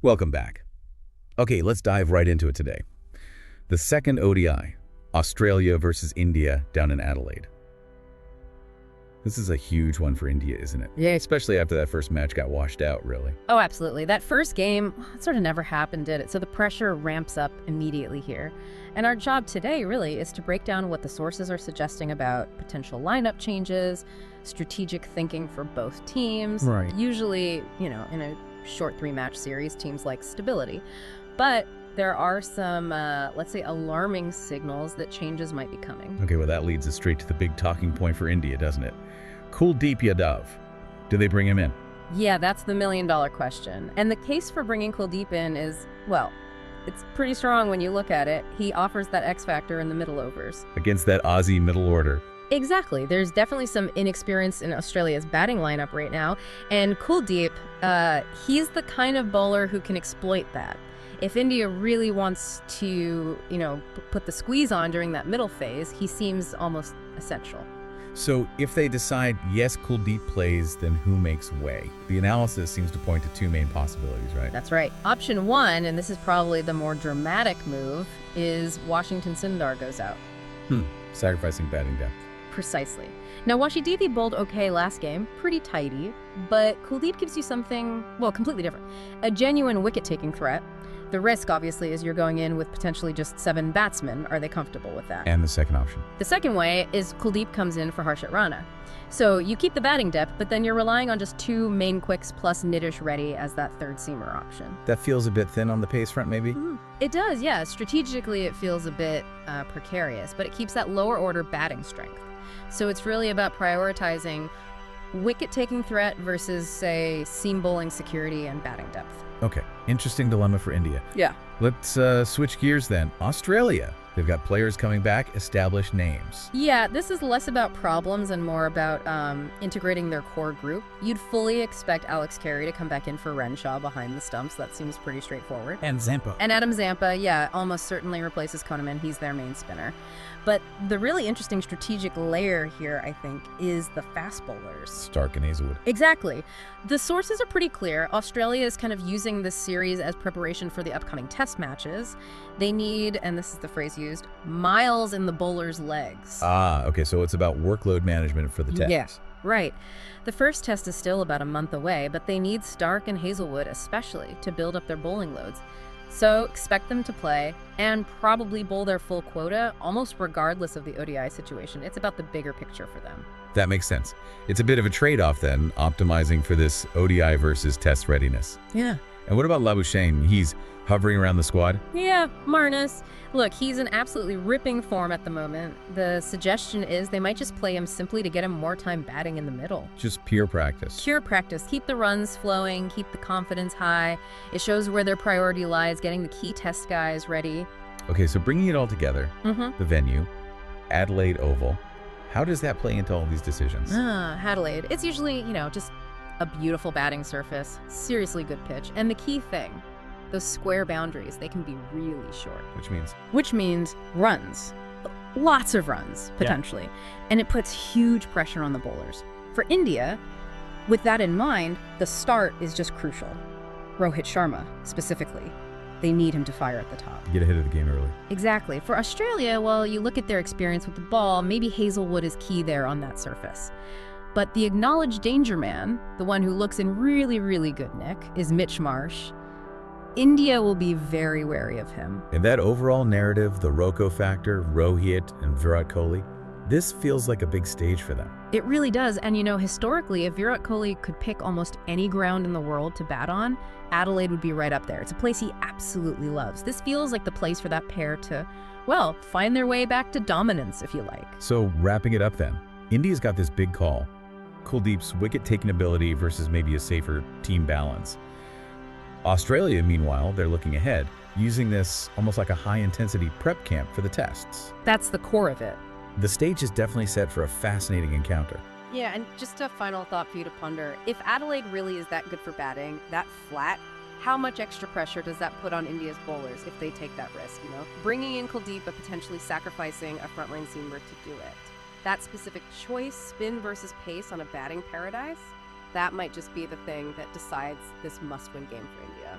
Welcome back. Okay, let's dive right into it today. The second ODI, Australia versus India down in Adelaide. This is a huge one for India, isn't it? Yeah. Especially after that first match got washed out, really. Oh, absolutely. That first game, it sort of never happened, did it? So the pressure ramps up immediately here. And our job today, really, is to break down what the sources are suggesting about potential lineup changes, strategic thinking for both teams. Right. Usually, in a short 3-match series, teams like stability. But there are some, let's say, alarming signals that changes might be coming. Okay, well, that leads us straight to the big talking point for India, doesn't it? Kuldeep Yadav. Do they bring him in? Yeah, that's the million-dollar question. And the case for bringing Kuldeep in is, well, it's pretty strong when you look at it. He offers that X factor in the middle overs. Against that Aussie middle order. Exactly. There's definitely some inexperience in Australia's batting lineup right now. And Kuldeep, he's the kind of bowler who can exploit that. If India really wants to, put the squeeze on during that middle phase, he seems almost essential. So if they decide, yes, Kuldeep plays, then who makes way? The analysis seems to point to two main possibilities, right? That's right. Option one, and this is probably the more dramatic move, is Washington Sundar goes out. Sacrificing batting depth. Precisely. Now, Washidevi bowled okay last game, pretty tidy, but Kuldeep gives you something, well, completely different. A genuine wicket-taking threat. The risk, obviously, is you're going in with potentially just 7 batsmen. Are they comfortable with that? And the second option. The second way is Kuldeep comes in for Harshit Rana. So you keep the batting depth, but then you're relying on just 2 main quicks plus Nitish Reddy as that third seamer option. That feels a bit thin on the pace front, maybe? It does, yeah. Strategically, it feels a bit precarious, but it keeps that lower order batting strength. So it's really about prioritizing wicket-taking threat versus, say, seam bowling security and batting depth. Okay, interesting dilemma for India. Yeah. Let's switch gears then. Australia. They've got players coming back, established names. Yeah, this is less about problems and more about integrating their core group. You'd fully expect Alex Carey to come back in for Renshaw behind the stumps. That seems pretty straightforward. And Zampa. And Adam Zampa, yeah, almost certainly replaces Koneman. He's their main spinner. But the really interesting strategic layer here, I think, is the fast bowlers. Stark and Hazelwood. Exactly. The sources are pretty clear. Australia is kind of using this series as preparation for the upcoming test matches. They need, and this is the phrase used, miles in the bowler's legs. Ah, okay, so it's about workload management for the test. Yeah, right. The first test is still about a month away, but they need Stark and Hazelwood especially to build up their bowling loads. So expect them to play and probably bowl their full quota almost regardless of the ODI situation. It's about the bigger picture for them. That makes sense. It's a bit of a trade-off then, optimizing for this ODI versus test readiness. Yeah. And what about Labuschagne? He's hovering around the squad? Yeah, Marnus. Look, he's in absolutely ripping form at the moment. The suggestion is they might just play him simply to get him more time batting in the middle. Just pure practice. Pure practice. Keep the runs flowing, keep the confidence high. It shows where their priority lies, getting the key test guys ready. Okay, so bringing it all together, the venue, Adelaide Oval, how does that play into all these decisions? Adelaide. It's usually, just a beautiful batting surface, seriously good pitch. And the key thing, those square boundaries, they can be really short. Which means Runs. Lots of runs, potentially. Yeah. And it puts huge pressure on the bowlers. For India, with that in mind, the start is just crucial. Rohit Sharma, specifically. They need him to fire at the top. Get ahead of the game early. Exactly. For Australia, well, you look at their experience with the ball, maybe Hazelwood is key there on that surface. But the acknowledged danger man, the one who looks in really, really good nick, is Mitch Marsh. India will be very wary of him. In that overall narrative, the Rocco factor, Rohit, and Virat Kohli, this feels like a big stage for them. It really does. And historically, if Virat Kohli could pick almost any ground in the world to bat on, Adelaide would be right up there. It's a place he absolutely loves. This feels like the place for that pair to, well, find their way back to dominance, if you like. So wrapping it up then, India's got this big call. Kuldeep's wicket-taking ability versus maybe a safer team balance. Australia, meanwhile, they're looking ahead, using this almost like a high-intensity prep camp for the tests. That's the core of it. The stage is definitely set for a fascinating encounter. Yeah, and just a final thought for you to ponder. If Adelaide really is that good for batting, that flat, how much extra pressure does that put on India's bowlers if they take that risk, Bringing in Kuldeep but potentially sacrificing a front-line seamer to do it. That specific choice, spin versus pace on a batting paradise, that might just be the thing that decides this must-win game for India.